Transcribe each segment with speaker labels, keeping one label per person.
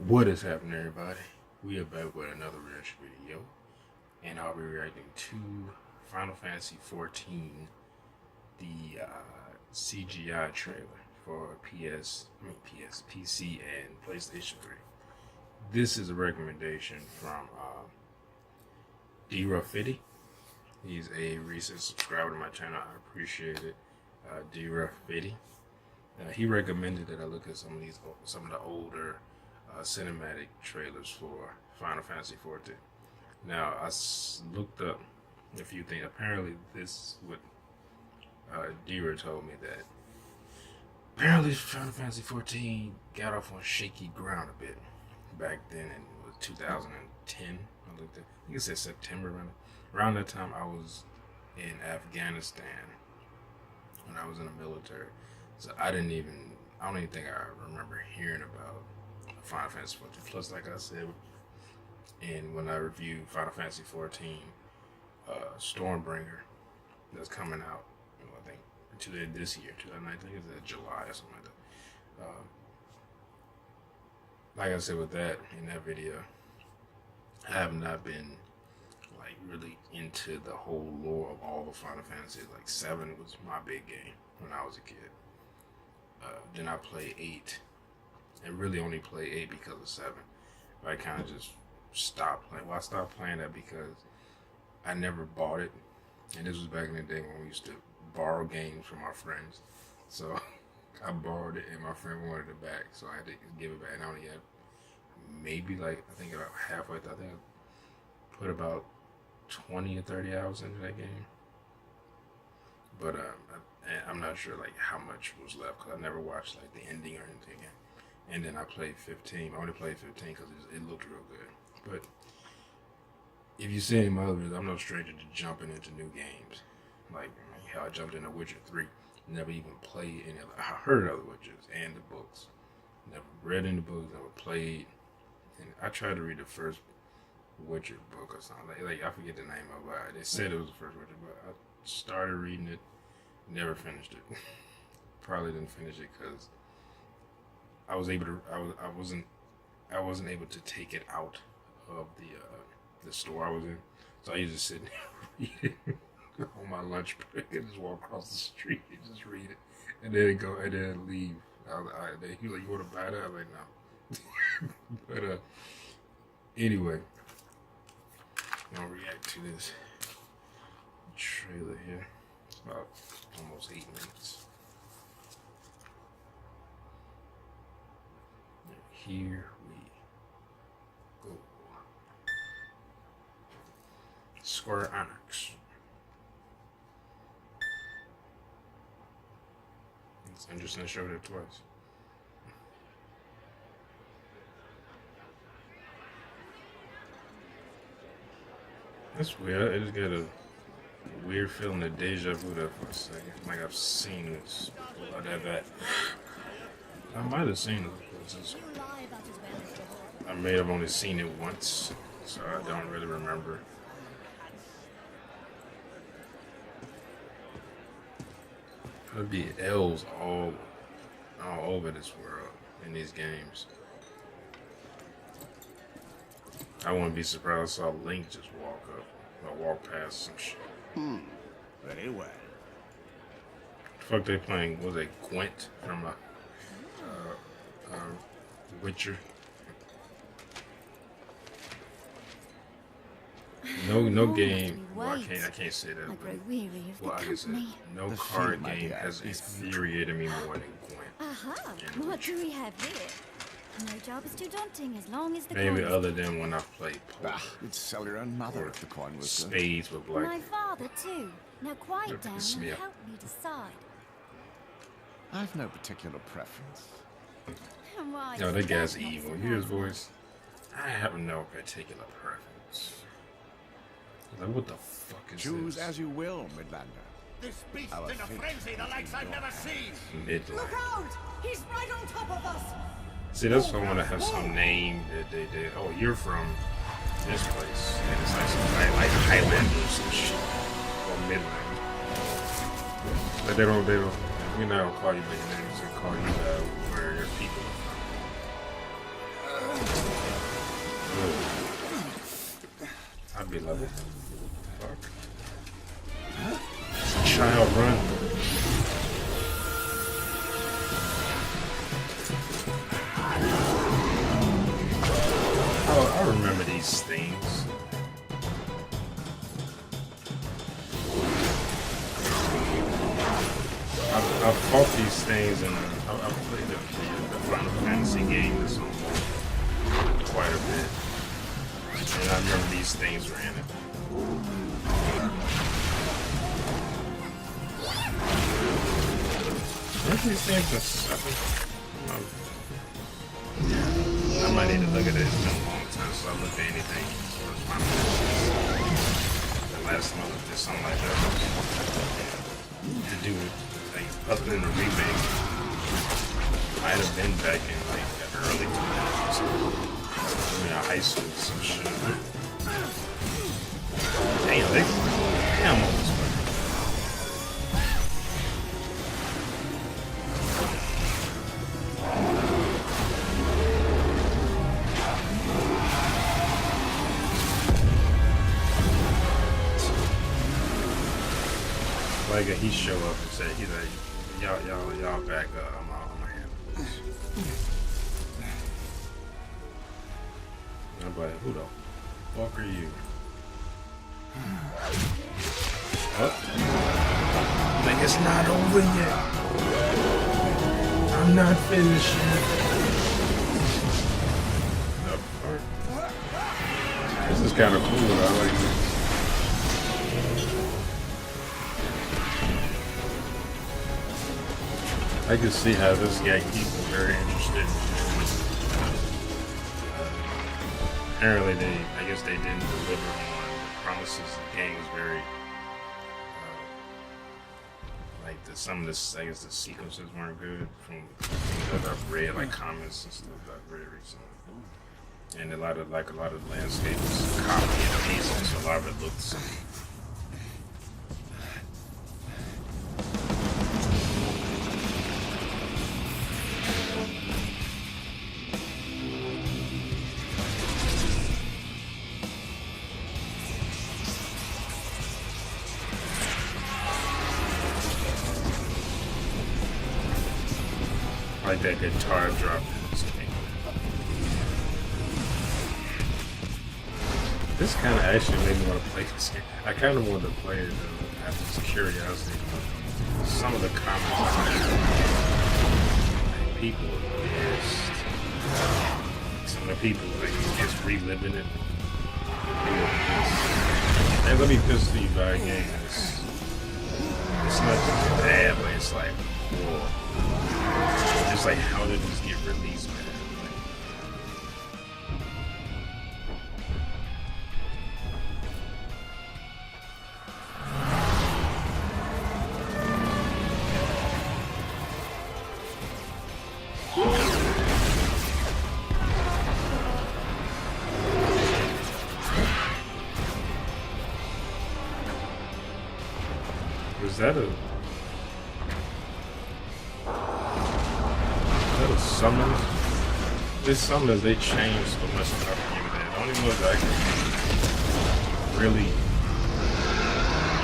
Speaker 1: What is happening, everybody? We are back with another reaction video, and I'll be reacting to Final Fantasy XIV, the CGI trailer for PC and PlayStation 3. This is a recommendation from D-Ruffity. He's a recent subscriber to my channel. I appreciate it, D-Ruffity. He recommended that I look at some of the older cinematic trailers for Final Fantasy XIV. Now, I looked up a few things. Apparently, this what Dira told me that apparently Final Fantasy XIV got off on shaky ground a bit back then in 2010. I looked at, I think it said September. Around that time, I was in Afghanistan when I was in the military, so I don't even think I remember hearing about Final Fantasy XIV. Plus, like I said, and when I reviewed Final Fantasy XIV, Stormbringer, that's coming out, I think this year, 2019, it's July or something like that. Like I said with that in that video, I have not been like really into the whole lore of all the Final Fantasies. Like 7 was my big game when I was a kid. Then I played 8. And really only play 8 because of 7. But I kind of just stopped playing. Well, I stopped playing that because I never bought it. And this was back in the day when we used to borrow games from our friends. So I borrowed it and my friend wanted it back. So I had to give it back. And I only had maybe like, I think about halfway through. I think I put about 20 or 30 hours into that game. But I'm not sure like how much was left because I never watched like the ending or anything again. And then I played 15. I only played 15 because it looked real good. But if you see any of my other videos, I'm no stranger to jumping into new games. Like how I jumped into Witcher 3. Never even played any other. I heard other Witchers and the books. Never read any books, never played. And I tried to read the first Witcher book or something. Like I forget the name of it. They said it was the first Witcher, but I started reading it, never finished it. Probably didn't finish it because I wasn't able to take it out of the store I was in, so I used to sit and read it on my lunch break and just walk across the street and just read it, and then leave. He was like, "You want to buy that?" I was like, "No." But anyway, I'm gonna react to this trailer here. It's about almost 8 minutes. Here we go. Square Enix. It's interesting to show that twice. That's weird. I just got a weird feeling of deja vu there for a second. Like I've seen this. I might have seen it. I may have only seen it once, so I don't really remember. There'll be elves all over this world in these games. I wouldn't be surprised if I saw Link just walk up or walk past some shit.
Speaker 2: Very well.
Speaker 1: The fuck they playing? Was it Gwent from Witcher? No game. Well, I can't say that. Well, I can say no card game has infuriated me more than Gwent.
Speaker 3: Aha! What do we have here? No job is too daunting as long as the
Speaker 1: maybe
Speaker 3: coin
Speaker 1: other than when I've played poker.
Speaker 2: You'd sell your own mother if the coin was good.
Speaker 1: Spades with black.
Speaker 3: My father too. Now quiet
Speaker 1: Look,
Speaker 3: down and
Speaker 1: piss me off.
Speaker 3: help me decide.
Speaker 2: I've no particular preference.
Speaker 3: Why,
Speaker 1: Yo, that guy's
Speaker 3: that's not
Speaker 1: evil.
Speaker 3: so
Speaker 1: You hear his
Speaker 3: nice.
Speaker 1: voice? I have no particular preference. Like, what the fuck is
Speaker 2: Choose
Speaker 1: this?
Speaker 2: as you will, Midlander.
Speaker 4: This beast
Speaker 2: Our
Speaker 4: in a
Speaker 2: fate
Speaker 4: frenzy, the likes I've never seen.
Speaker 1: Midland.
Speaker 5: Look out! He's right on top of us!
Speaker 1: See, that's why I want to have some name that they did. Oh, you're from this place. And it's like some like Highlanders or some shit. Or Midland. But they don't, you know, call you by your name. They call you where your people are from. I'd be level. Fuck. Child run. Oh, I remember these things. I've fought these things and I've played the Final Fantasy games quite a bit. And I remember these things were in it. Aren't these things the seventh? I might need to look at it. It's been a long time since I looked at anything. The last time I looked at something like that to do with things other than the remake. Might have been back in like the early 2000s. I mean, high school or some shit. Damn, I'm almost fucking. Like he show up and say, he's like, y'all back up. I'm handle this. I'm like, who the fuck are you? Oh. Like it's not over yet. I'm not finished yet. This is kind of cool. I like it. I can see how this guy keeps me very interested. Apparently, I guess they didn't deliver on the promises. The game was very, like some of this. I guess the sequences weren't good from things that I've read, like comments and stuff that I've read recently. And a lot of the landscape was copy and paste, so a lot of it looked the same. Like that guitar drop in this game. This kind of actually made me want to play this game. I kind of wanted to play it out of just curiosity. Some of the comments, like, people are pissed. Some of the people like just reliving it. Hey, let me piss to you by a game. It's not just bad, but it's like, whoa. It's like, how did this get released, man? Was that a summons? This summons, they changed so much stuff in that. The only ones I can really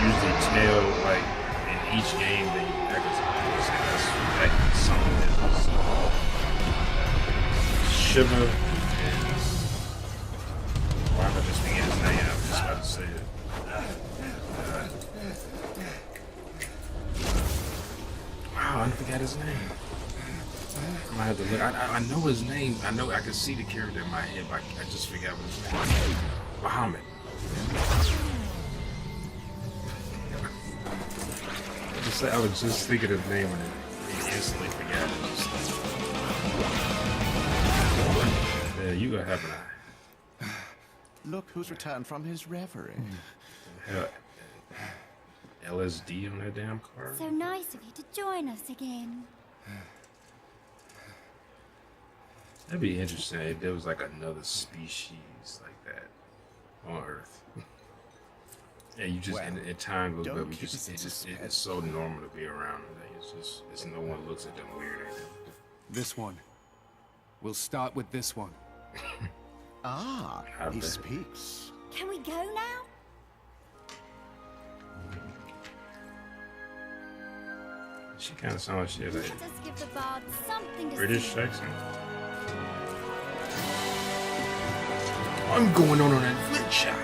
Speaker 1: usually tell, like, in each game, they that's like summon it was Shiva and why am I just forgetting his name? I was just about to say it. Wow, I forgot his name. I might have to look. I know his name. I know I can see the character in my head, but I just forgot what his name is. Bahamut. I was just thinking of his name and instantly forgot it. Yeah, you gonna have an eye.
Speaker 2: Look who's returned from his reverie.
Speaker 1: LSD on that damn card.
Speaker 3: So nice of you to join us again.
Speaker 1: That'd be interesting if there was like another species like that on Earth. Yeah, you just and time goes by. It's so normal to be around them. It's no one looks at them weird.
Speaker 6: This one. We'll start with this one.
Speaker 2: He speaks.
Speaker 3: Can we go now?
Speaker 1: She kind of sounds like she has
Speaker 3: Let
Speaker 1: a
Speaker 3: us give the bard something to
Speaker 1: British
Speaker 3: see.
Speaker 1: accent. I'm going on an adventure.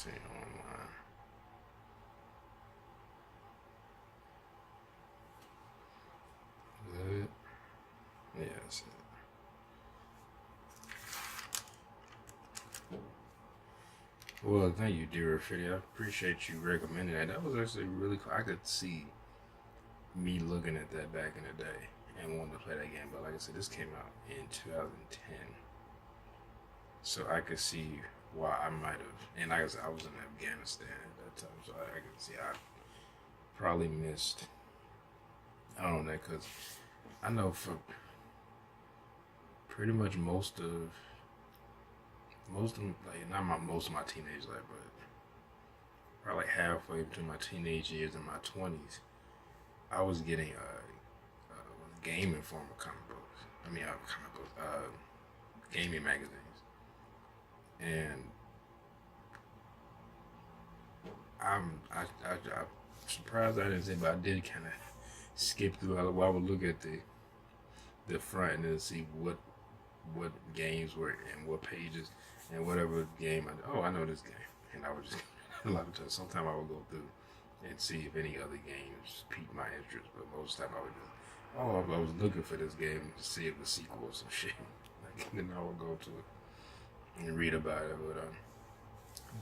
Speaker 1: Online. Is that it? Yeah, that's it. Well, thank you, dear Fiddy. I appreciate you recommending that. That was actually really cool. I could see me looking at that back in the day and wanting to play that game. But like I said, this came out in 2010. So I could see why I might have. And like I said, I was in Afghanistan at that time. So I could see I probably missed out on that. Because I know for pretty much most of like not most of my teenage life, but probably like halfway between my teenage years and my 20s, I was getting Game Informer comic books. I mean, comic books, gaming magazines, and I'm surprised I didn't say, but I did kind of skip through. I would look at the front and then see what games were and what pages. And whatever game I know this game, and I would just a lot of times. Sometimes I would go through and see if any other games piqued my interest, but most of the time I would just, I was looking for this game to see if the sequel or some shit. Like, then I would go to it and read about it. But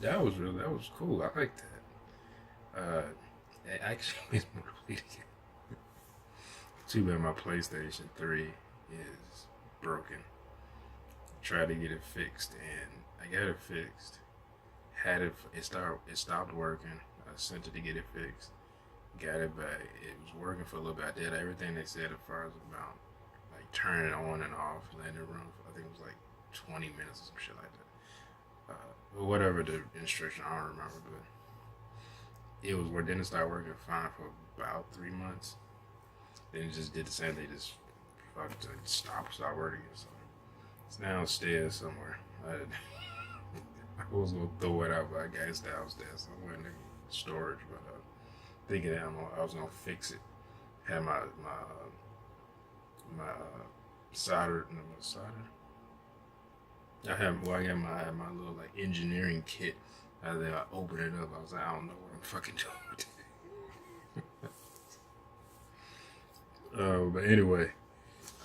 Speaker 1: that was cool. I liked that. It actually makes me really too bad my PlayStation 3 is broken. Tried to get it fixed, and I got it fixed. It stopped working. I sent it to get it fixed. Got it back. It was working for a little bit. I did everything they said as far as about like turning it on and off, letting it run. I think it was like 20 minutes or some shit like that. But whatever the instruction, I don't remember. But it was where didn't start working fine for about 3 months. Then it just did the same. They just fucking stopped working. So it's downstairs somewhere. I was gonna throw it out, but I guess downstairs somewhere in the storage. But thinking that I was gonna fix it. Had my solder. No, solder. I got my little like engineering kit. And then I opened it up. I was like, I don't know what I'm fucking doing. But anyway,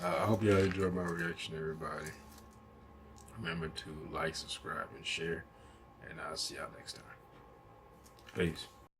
Speaker 1: I hope y'all enjoyed my reaction, everybody. Remember to like, subscribe, and share. And I'll see y'all next time. Peace.